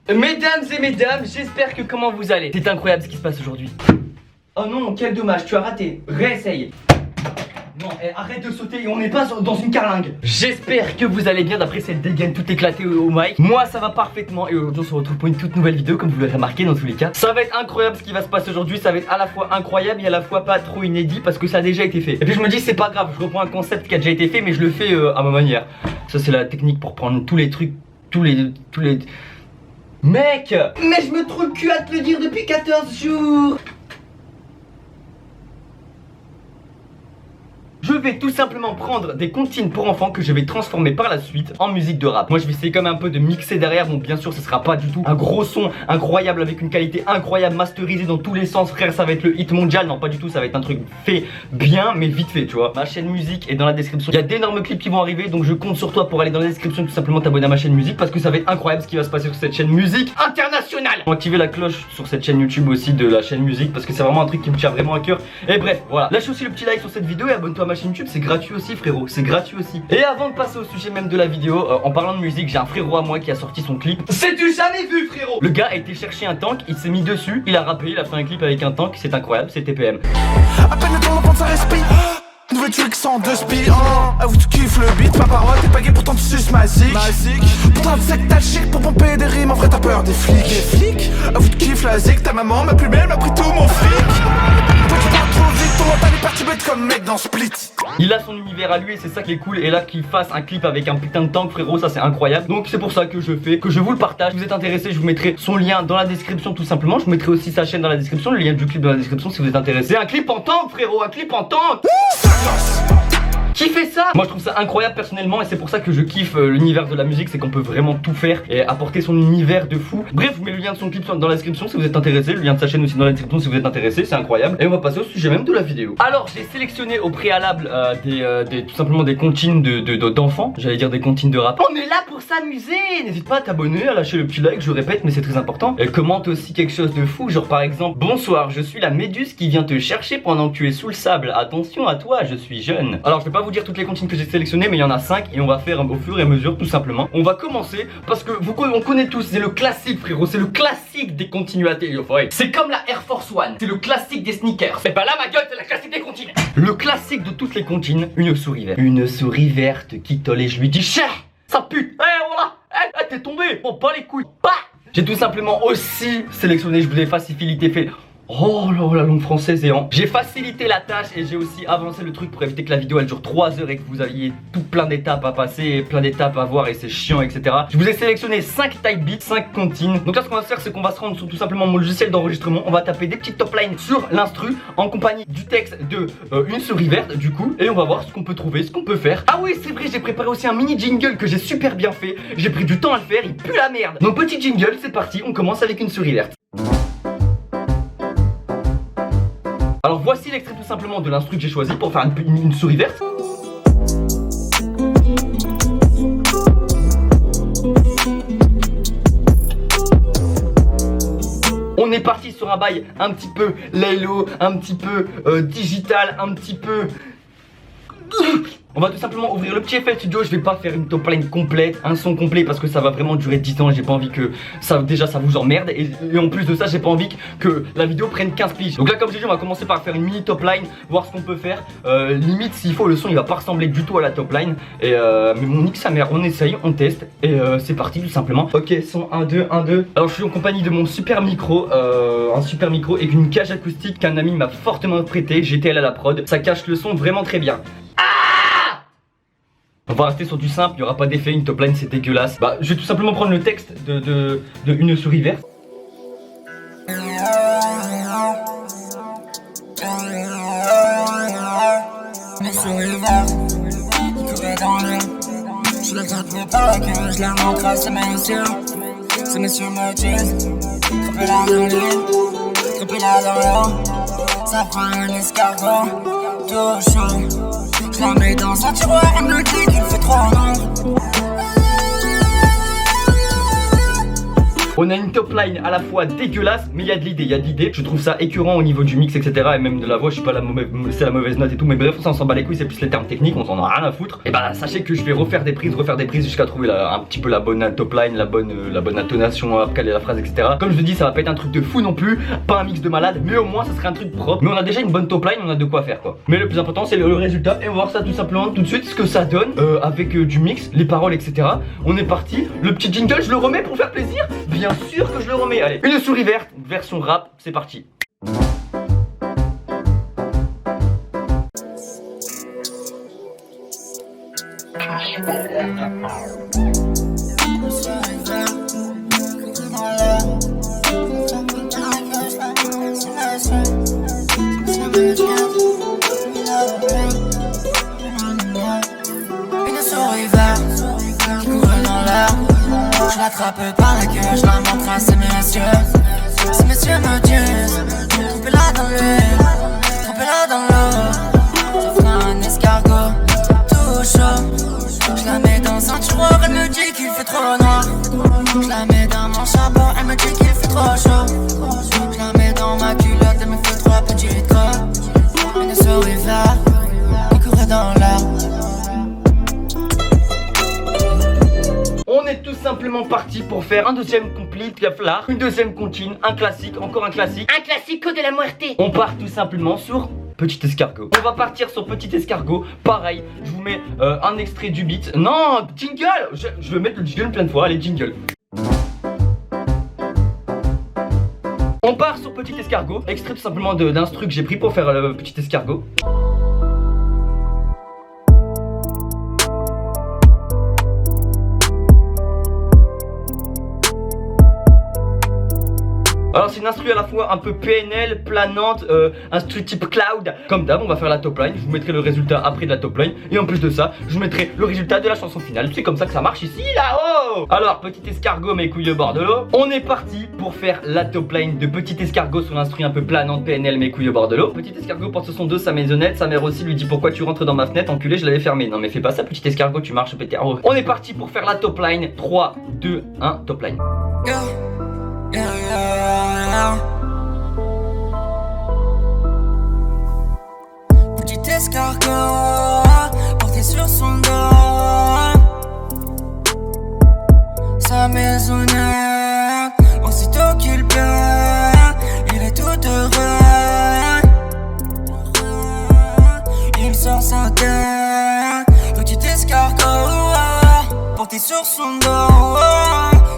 Mesdames et mesdames, j'espère que comment vous allez. C'est incroyable ce qui se passe aujourd'hui. Oh non, quel dommage, tu as raté. Réessaye. Non, arrête de sauter, on n'est pas dans une carlingue. J'espère que vous allez bien d'après cette dégaine toute éclatée au mic. Moi ça va parfaitement et aujourd'hui on se retrouve pour une toute nouvelle vidéo comme vous l'avez remarqué dans tous les cas. Ça va être incroyable ce qui va se passer aujourd'hui, ça va être à la fois incroyable et à la fois pas trop inédit parce que ça a déjà été fait. Et puis je me dis c'est pas grave, je reprends un concept qui a déjà été fait mais je le fais à ma manière. Ça c'est la technique pour prendre tous les trucs, tous les... Mec! Mais je me trouve le cul à te le dire depuis 14 jours. Je vais tout simplement prendre des comptines pour enfants que je vais transformer par la suite en musique de rap. Moi je vais essayer comme un peu de mixer derrière. Bon bien sûr ce sera pas du tout un gros son incroyable avec une qualité incroyable masterisé dans tous les sens frère. Ça va être le hit mondial, non pas du tout, ça va être un truc fait bien mais vite fait tu vois. Ma chaîne musique est dans la description. Il y a d'énormes clips qui vont arriver donc je compte sur toi pour aller dans la description tout simplement t'abonner à ma chaîne musique parce que ça va être incroyable ce qui va se passer sur cette chaîne musique internationale. Activez la cloche sur cette chaîne YouTube aussi de la chaîne musique parce que c'est vraiment un truc qui me tient vraiment à cœur. Et bref voilà, lâche aussi le petit like sur cette vidéo et abonne-toi à ma chaîne YouTube, c'est gratuit aussi frérot, c'est gratuit aussi. Et avant de passer au sujet même de la vidéo, en parlant de musique, j'ai un frérot à moi qui a sorti son clip. C'est du jamais vu frérot. Le gars a été chercher un tank, il s'est mis dessus, il a rappé, il a fait un clip avec un tank, c'est incroyable, c'est TPM. À peine le temps d'entendre ça respire. Nouvelle trick sans deux spies. Avoue tu kiffes le beat, ma parole, t'es pas gay pourtant tu suces ma zik. Pourtant tu sais que t'as le chic pour pomper des rimes, en vrai t'as peur des flics. Avoue tu kiffes la zik, ta maman ma plus belle m'a pris tout mon fric. Toi tu parles trop vite, ton mental est perturbé comme mec dans Split. Il a son univers à lui et c'est ça qui est cool. Et là qu'il fasse un clip avec un putain de tank frérot, ça c'est incroyable. Donc c'est pour ça que je fais, que je vous le partage. Si vous êtes intéressé, je vous mettrai son lien dans la description tout simplement. Je vous mettrai aussi sa chaîne dans la description, le lien du clip dans la description si vous êtes intéressé. Un clip en tank frérot, un clip en tank. Qui fait ça? Moi je trouve ça incroyable personnellement et c'est pour ça que je kiffe l'univers de la musique, c'est qu'on peut vraiment tout faire et apporter son univers de fou. Bref, je vous mets le lien de son clip dans la description si vous êtes intéressé, le lien de sa chaîne aussi dans la description si vous êtes intéressé, c'est incroyable. Et on va passer au sujet même de la vidéo. Alors j'ai sélectionné au préalable tout simplement des comptines d'enfants, j'allais dire des comptines de rap. On est là pour s'amuser, n'hésite pas à t'abonner, à lâcher le petit like, je répète mais c'est très important. Et commente aussi quelque chose de fou, genre par exemple: bonsoir, je suis la méduse qui vient te chercher pendant que tu es sous le sable, attention à toi, je suis jeune. Alors je vais pas vous dire toutes les comptines que j'ai sélectionnées mais il y en a 5 et on va faire au fur et à mesure tout simplement. On va commencer parce que on connaît tous, c'est le classique frérot, c'est le classique des continuatés. C'est comme la Air Force One, c'est le classique des sneakers. Et bah là ma gueule c'est la classique des comptines. Le classique de toutes les comptines, une souris verte. Une souris verte qui tolle et je lui dis chien, ça pue. Voilà, t'es tombé. Bon pas les couilles. Bah j'ai tout simplement aussi sélectionné, je vous ai facilité fait. Oh là la langue française et j'ai facilité la tâche et j'ai aussi avancé le truc pour éviter que la vidéo elle dure 3 heures et que vous ayez tout plein d'étapes à passer, plein d'étapes à voir et c'est chiant etc. Je vous ai sélectionné 5 type beats, 5 comptines. Donc là ce qu'on va faire c'est qu'on va se rendre sur tout simplement mon logiciel d'enregistrement. On va taper des petites top lines sur l'instru en compagnie du texte de une souris verte du coup. Et on va voir ce qu'on peut trouver, ce qu'on peut faire. Ah oui c'est vrai, j'ai préparé aussi un mini jingle que j'ai super bien fait. J'ai pris du temps à le faire, il pue la merde. Donc petit jingle, c'est parti, on commence avec une souris verte. Alors voici l'extrait tout simplement de l'instru que j'ai choisi pour faire une souris verte. On est parti sur un bail un petit peu laylo, un petit peu digital, un petit peu... On va tout simplement ouvrir le petit FL Studio. Je vais pas faire une top line complète, un son complet parce que ça va vraiment durer 10 ans. J'ai pas envie que ça vous emmerde et en plus de ça j'ai pas envie que la vidéo prenne 15 piges. Donc là comme j'ai dit on va commencer par faire une mini top line, voir ce qu'on peut faire. Limite s'il faut le son il va pas ressembler du tout à la top line. Et mais mon nique sa mère, on essaye, on teste et c'est parti tout simplement. Ok son 1, 2, 1, 2. Alors je suis en compagnie de mon super micro, un super micro et une cage acoustique qu'un ami m'a fortement prêté. GTL à la prod, ça cache le son vraiment très bien. On va rester sur du simple, il n'y aura pas d'effet, une top line c'est dégueulasse. Bah je vais tout simplement prendre le texte de une souris verte. Une souris verte, il courait dans l'air. Je le tapais pas que je la montre à ces messieurs. Ces messieurs me disent, trempez la dans l'île, trempez la dans l'eau. Ça prend un escargot, tout chaud. Je la mets dans un tiroir, elle me dit qu'il fait trop long. On a une top line à la fois dégueulasse, mais il y a de l'idée, Je trouve ça écœurant au niveau du mix, etc. Et même de la voix, je suis pas c'est la mauvaise note et tout. Mais bref, on s'en bat les couilles, c'est plus les termes techniques, on s'en a rien à foutre. Et bah, sachez que je vais refaire des prises jusqu'à trouver un petit peu la bonne top line, la bonne intonation, à caler la phrase, etc. Comme je vous dis, ça va pas être un truc de fou non plus, pas un mix de malade, mais au moins ça serait un truc propre. Mais on a déjà une bonne top line, on a de quoi faire quoi. Mais le plus important, c'est le résultat. Et on va voir ça tout simplement tout de suite, ce que ça donne avec du mix, les paroles, etc. On est parti. Le petit jingle, je le remets pour faire plaisir. Bien sûr que je le remets. Allez, une souris verte, version rap, c'est parti. Je l'attrape par la queue, je la montre à ces messieurs. Ces messieurs me disent, trompez-la dans l'huile, trompez-la dans l'eau. Ça fera un escargot, tout chaud. Je la mets dans un tiroir, elle me dit qu'il fait trop noir. Je la mets dans mon charbon, elle me dit qu'il fait trop chaud. Je la mets dans ma culotte, elle me fait 3 petites crottes. Une souris verte, qui courait dans l'air. On est tout simplement parti pour faire un deuxième complete gaflar, une deuxième comptine, un classique, encore un classique. Un classico de la muerte. On part tout simplement sur Petit Escargot. On va partir sur Petit Escargot. Pareil, je vous mets un extrait du beat. Non, jingle. Je vais mettre le jingle plein de fois. Allez, jingle. On part sur Petit Escargot. Extrait tout simplement d'instru que j'ai pris pour faire le Petit Escargot. Alors c'est une instru à la fois un peu PNL, planante, instru type cloud. Comme d'hab, on va faire la top line. Je vous mettrai le résultat après de la top line. Et en plus de ça, je vous mettrai le résultat de la chanson finale. C'est comme ça que ça marche ici, là-haut. Alors, Petit Escargot, mes couilles au bord de l'eau. On est parti pour faire la top line de Petit Escargot sur l'instru un peu planante, PNL, mes couilles au bord de l'eau. Petit Escargot porte ce son de sa maisonnette. Sa mère aussi lui dit pourquoi tu rentres dans ma fenêtre, enculé, je l'avais fermée. Non mais fais pas ça, Petit Escargot, tu marches pétard. On est parti pour faire la top line. 3, 2, 1, top line. Yeah, yeah, yeah. Petit escargot porté sur son dos, sa maisonnette. Aussitôt qu'il pleure, il est tout heureux. Il sort sa tête. Petit escargot porté sur son dos,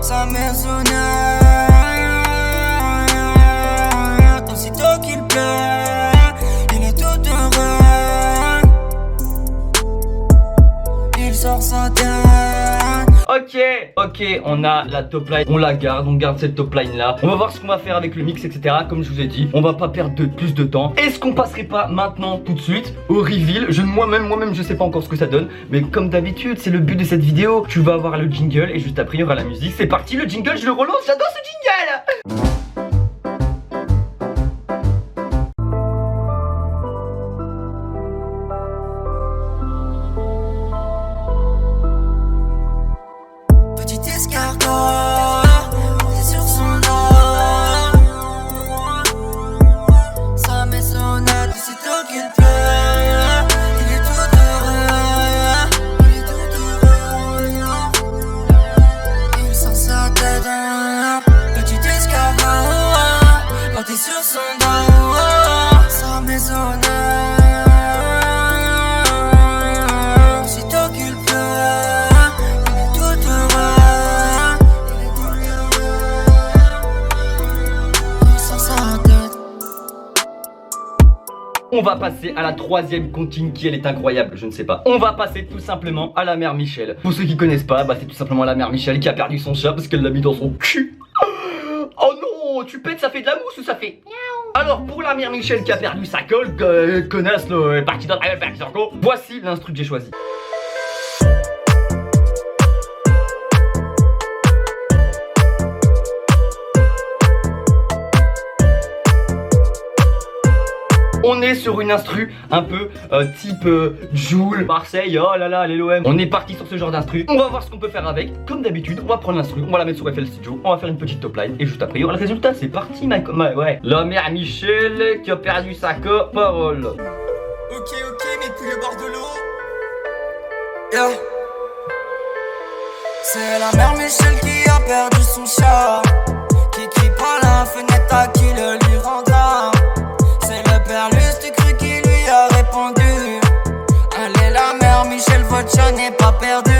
sa maisonnette. Aussitôt qu'il pleure, il est tout heureux. Il sort sa tête. Ok, on a la top line, on la garde, on garde cette top line là. On va voir ce qu'on va faire avec le mix, etc. Comme je vous ai dit, on va pas perdre plus de temps. Est-ce qu'on passerait pas maintenant tout de suite au reveal? Moi-même je sais pas encore ce que ça donne, mais comme d'habitude, c'est le but de cette vidéo. Tu vas avoir le jingle et juste après il y aura la musique. C'est parti, le jingle, je le relance, j'adore ce jingle. Sur son dos, sa maisonnette. Aussitôt qu'il pleure, il est tout heureux. Il sent sa tête. On va passer à la troisième comptine qui elle est incroyable, je ne sais pas. On va passer tout simplement à la mère Michel. Pour ceux qui connaissent pas, c'est tout simplement la mère Michel qui a perdu son chat parce qu'elle l'a mis dans son cul. Oh non, tu pètes, ça fait de la mousse ou ça fait miaou? Alors pour la mère Michel qui a perdu sa colle, connasse le parti dans la gueule, faire encore. Voici l'instru que j'ai choisi. On est sur une instru un peu type Joule, Marseille, oh là là, les l'OM. On est parti sur ce genre d'instru. On va voir ce qu'on peut faire avec. Comme d'habitude, on va prendre l'instru, on va la mettre sur FL Studio, on va faire une petite top line et juste après il y aura le résultat. C'est parti, ouais. La mère Michel qui a perdu sa parole. Ok, mes couilles au bord de l'eau. Yeah. C'est la mère Michel qui a perdu son chat, qui crie par la fenêtre à qui le lui rendra. C'est le père Lustucru qui lui a répondu. Allez la mère Michel, votre chat n'est pas perdu.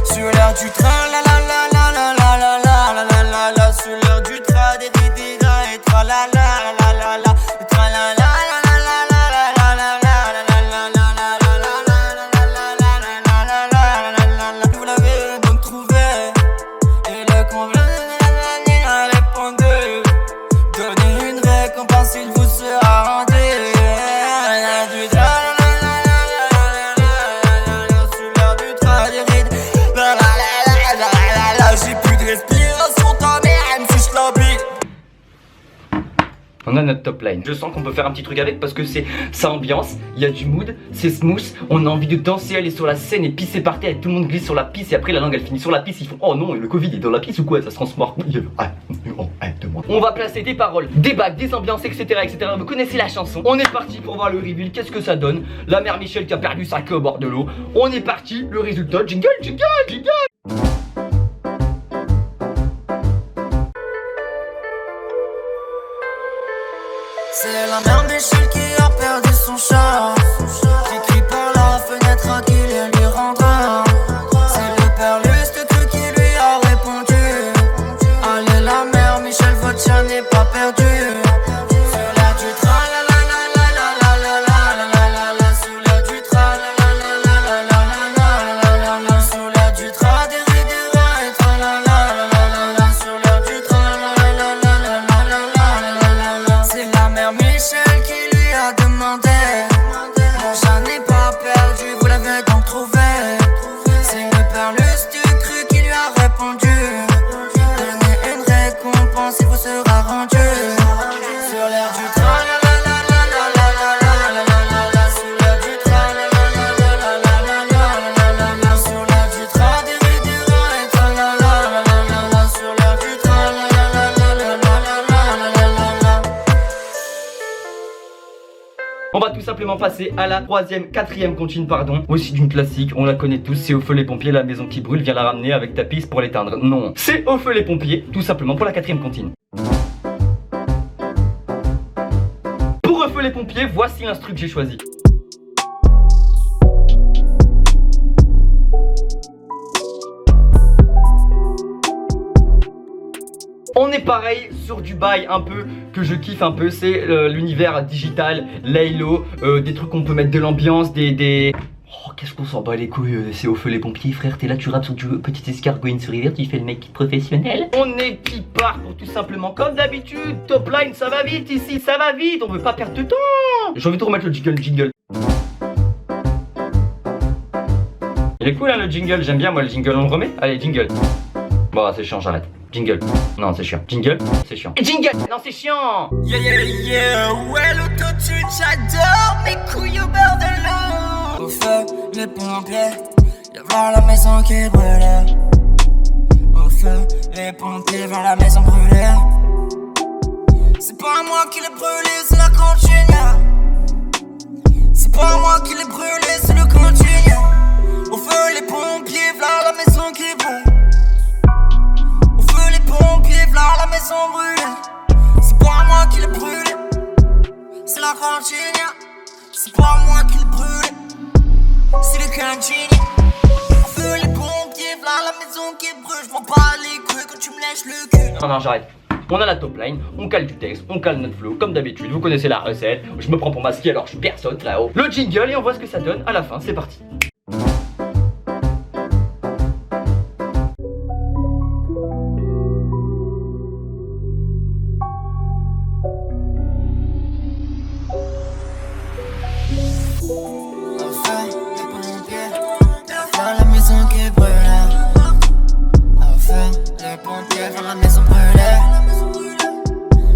Sur l'air du train, la la la la la la la la la la la la. Sur l'air du train, des ridira et tra la la la la la. Tra la la la la la la la la la la la la la la la. Vous l'avez donc trouvé et le convenu a répondu. Donnez une récompense, il vous sera rendu. Du tra la la la la la la. Sur l'air du train, des rides. J'ai plus de respiration, ta mère elle me fiche la bite. On a notre top line. Je sens qu'on peut faire un petit truc avec parce que ça ambiance, il y a du mood, c'est smooth. On a envie de danser, aller sur la scène et pisser par terre et tout le monde glisse sur la pisse et après la langue elle finit sur la pisse. Ils font oh non, le Covid est dans la pisse ou quoi? Ça se transforme. On va placer des paroles, des bacs, des ambiances, etc. etc. Vous connaissez la chanson. On est parti pour voir le reveal. Qu'est-ce que ça donne? La mère Michel qui a perdu sa queue au bord de l'eau. On est parti, le résultat. Jingle. C'est la mère Michel qui a perdu son chat, qui crie par la fenêtre à qui le lui rendra. C'est le père Lustucru qui lui a répondu. Allez la mère Michel, votre chat n'est pas perdu. Sur l'air du train, la la la la la la la la la la. Sur l'air du train, la la la la la la la la. Sur l'air du train, des ridira et tra la la la la. Sur l'air du train, la la la la la la. C'est la mère Michel qui lui a demandé. Mon chat n'est pas perdu, vous l'avez donc trouvé. C'est le père Lustucru qui lui a répondu. Donnez une récompense, il vous sera rendu. Sur l'air du train, la la la la la la la la la la. Sur l'air du train, la la la la la la la la la. Sur l'air du train, des ridira et tra la la la la la. Sur l'air du train, la la la la la la la la. On va tout simplement passer à la quatrième comptine, pardon. Aussi d'une classique, on la connaît tous, c'est Au feu les pompiers, la maison qui brûle, viens la ramener avec ta pisse pour l'éteindre. Non, c'est Au feu les pompiers, tout simplement pour la quatrième comptine. Pour Au feu les pompiers, voici l'instru que j'ai choisi. On est pareil sur du bail un peu que je kiffe un peu, c'est l'univers digital, Laylo, des trucs qu'on peut mettre de l'ambiance, des... Oh, qu'est-ce qu'on s'en bat les couilles, c'est Au feu les pompiers frère, t'es là, tu rappes sur du petit escargot une souris verte, tu fais le mec professionnel. On est qui part pour tout simplement, comme d'habitude, top line, ça va vite ici, ça va vite, on veut pas perdre de temps. J'ai envie de remettre le jingle. Il est cool hein le jingle, j'aime bien moi le jingle, on le remet? Allez, jingle. Bon, c'est chiant, j'arrête. Jingle. Non, c'est chiant. Jingle, c'est chiant. Jingle. Non, c'est chiant. Yeah, ouais, l'autotune, j'adore mes couilles au bord de l'eau. Au feu, les pompiers, y'a voir la maison qui brûle. Au feu, les pompiers, vers la maison brûlée. C'est pas moi qui l'ai brûlé, c'est la cantine. C'est pas moi qui l'ai brûlé, c'est le cantine. Au feu, les pompiers, vers la maison qui brûle. La maison brûlée, c'est pas moi qui l'ai brûlé, c'est la cantine. C'est pas moi qui l'ai brûlé, c'est le cantine. Feu les pompiers, v'là la maison qui brûle. J'm'en bats les couilles quand tu me lèches le cul. Non, j'arrête. On a la top line, on cale du texte, on cale notre flow, comme d'habitude, vous connaissez la recette. Je me prends pour masquer alors je suis personne là-haut. Le jingle et on voit ce que ça donne à la fin, c'est parti.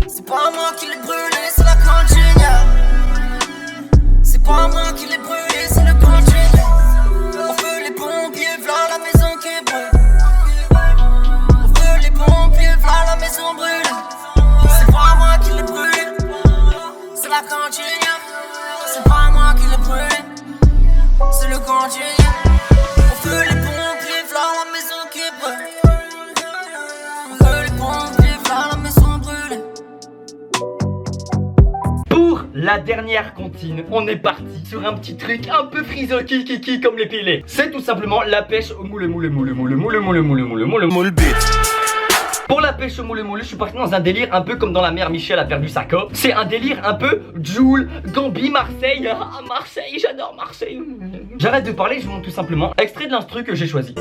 C'est pas moi qui l'ai brûlé, c'est la cantine. la dernière comptine. On est parti sur un petit truc un peu frisoki kiki comme les pilés. C'est tout simplement la pêche au moule. Pour la pêche au moule, je suis parti dans un délire un peu comme dans la mer Michel a perdu sa coque. C'est un délire un peu Joule, Gambie, Marseille. Ah, Marseille, j'adore Marseille. J'arrête de parler, je vous montre tout simplement extrait de l'instru que j'ai choisi.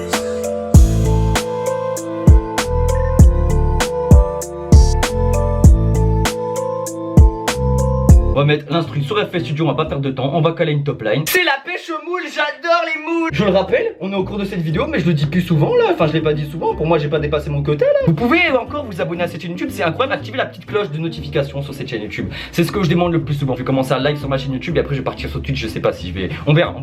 On va mettre l'instru sur FL Studio, on va pas perdre de temps, on va caler une top line. C'est la pêche au moule, j'adore les moules. Je le rappelle, on est au cours de cette vidéo, mais je le dis plus souvent là, enfin je l'ai pas dit souvent, pour moi j'ai pas dépassé mon quota là. Vous pouvez encore vous abonner à cette chaîne YouTube, c'est incroyable, activer la petite cloche de notification sur cette chaîne YouTube. C'est ce que je demande le plus souvent. Je vais commencer à live sur ma chaîne YouTube et après je vais partir sur Twitch, je sais pas si je vais, on verra.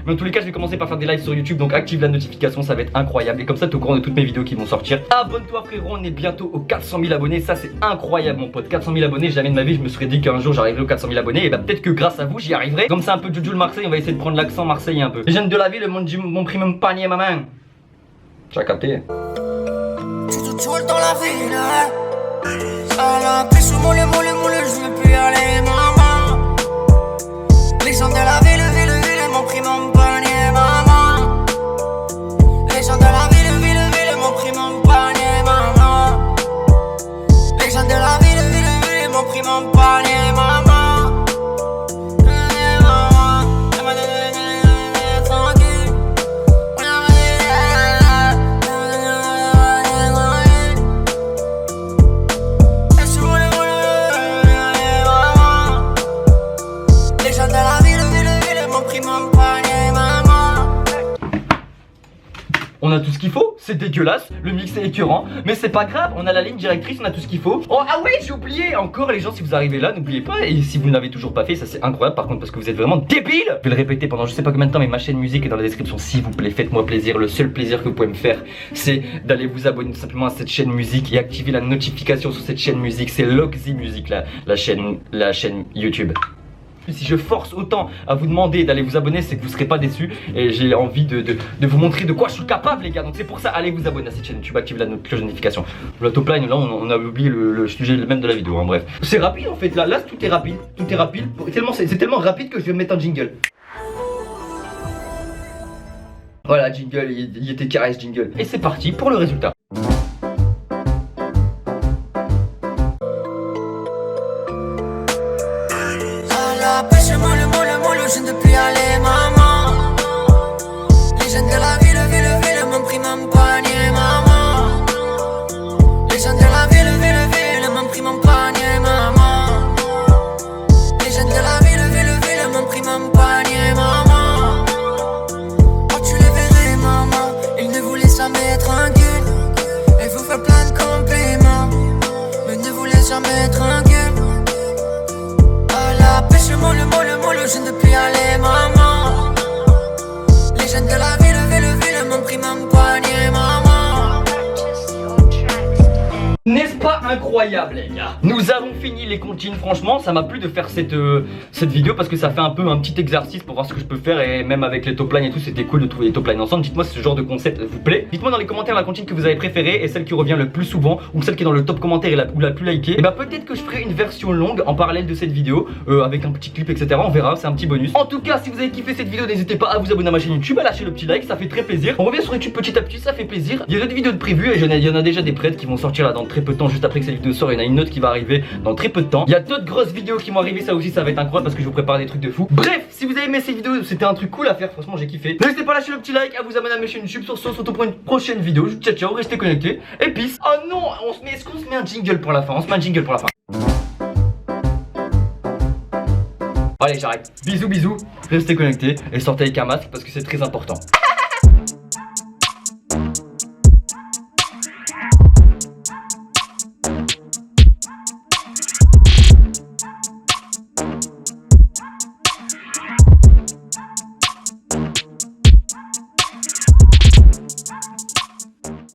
Mais en tous les cas je vais commencer par faire des lives sur YouTube, donc active la notification, ça va être incroyable. Et comme ça t'es au courant de toutes mes vidéos qui vont sortir. Abonne-toi frérot, on est bientôt aux 400 000 abonnés, ça c'est incroyable mon pote. 400 000 abonnés, jamais de ma vie je me serais dit qu'un jour j'arriverais aux 400 000 abonnés. Et bah peut-être que grâce à vous j'y arriverai. Comme c'est un peu Joule Marseille, on va essayer de prendre l'accent marseillais un peu. Les jeunes de la ville, mon prime panier ma main. Tu as capté? Joule dans la ville, à la pêche au moule, je veux plus aller maman. Les gens de la ville, m'ont pris mon panier maman. Les gens de la ville, m'ont pris mon panier maman. Les gens de la ville, m'ont pris mon panier maman. On a tout ce qu'il faut, c'est dégueulasse, le mix est écœurant, mais c'est pas grave, on a la ligne directrice, on a tout ce qu'il faut. Oh, ah ouais, j'ai oublié, encore les gens, si vous arrivez là, n'oubliez pas, et si vous ne l'avez toujours pas fait, ça c'est incroyable par contre parce que vous êtes vraiment débiles. Je vais le répéter pendant je sais pas combien de temps, mais ma chaîne musique est dans la description, s'il vous plaît, faites-moi plaisir. Le seul plaisir que vous pouvez me faire, c'est d'aller vous abonner tout simplement à cette chaîne musique et activer la notification sur cette chaîne musique, c'est Loxy Music, la chaîne YouTube. Si je force autant à vous demander d'aller vous abonner, c'est que vous serez pas déçus. Et j'ai envie de vous montrer de quoi je suis capable les gars. Donc c'est pour ça, allez vous abonner à cette chaîne YouTube, activez la cloche de notification. La top line là on a oublié le sujet même de la vidéo, hein, bref. C'est rapide en fait, là tout est rapide. C'est tellement rapide que je vais mettre un jingle. Voilà, jingle, il était carré ce jingle. Et c'est parti pour le résultat. La pêche moule, je ne peux plus aller maman. Les jeunes de la ville, m'ont pris mon panier maman. Les jeunes de la ville, m'ont pris mon panier maman. Les jeunes de la ville, m'ont pris mon panier maman. Oh tu les verrais maman, ils ne vous laissent jamais tranquille. Ils vous font plein de compliments, mais ne vous laissent jamais tranquille. La pêche moule, je ne peux plus aller maman. Les jeunes de la ville, m'ont pris mon panier maman. N'est-ce pas incroyable les gars? Nous avons fini les comptines, franchement ça m'a plu de faire cette vidéo parce que ça fait un peu un petit exercice pour voir ce que je peux faire. Et même avec les top lines et tout, c'était cool de trouver les top lines ensemble. Dites-moi si ce genre de concept vous plaît. Dites-moi dans les commentaires la comptine que vous avez préférée et celle qui revient le plus souvent, ou celle qui est dans le top commentaire et la plus likée. Et bah peut-être que je ferai une version longue en parallèle de cette vidéo avec un petit clip etc, on verra, c'est un petit bonus. En tout cas si vous avez kiffé cette vidéo, n'hésitez pas à vous abonner à ma chaîne YouTube, à lâcher le petit like, ça fait très plaisir. On revient sur YouTube petit à petit, ça fait plaisir. Il y a d'autres vidéos de prévues et il y en a déjà des prêtes qui vont sortir là dans très peu de temps. Juste après que cette vidéo sort, il y en a une autre qui va arriver dans très peu de temps. Il y a d'autres grosses vidéos qui vont arriver, ça aussi ça va être incroyable parce que je vous prépare des trucs de fou. Bref, si vous avez aimé cette vidéo, c'était un truc cool à faire, franchement j'ai kiffé. N'hésitez pas à lâcher le petit like, à vous abonner à ma chaîne YouTube. Sur ce, on se retrouve pour une prochaine vidéo. Ciao ciao, restez connectés et peace. Oh non, est-ce qu'on se met un jingle pour la fin? On se met un jingle pour la fin. Allez j'arrête. Bisous, restez connectés et sortez avec un masque parce que c'est très important.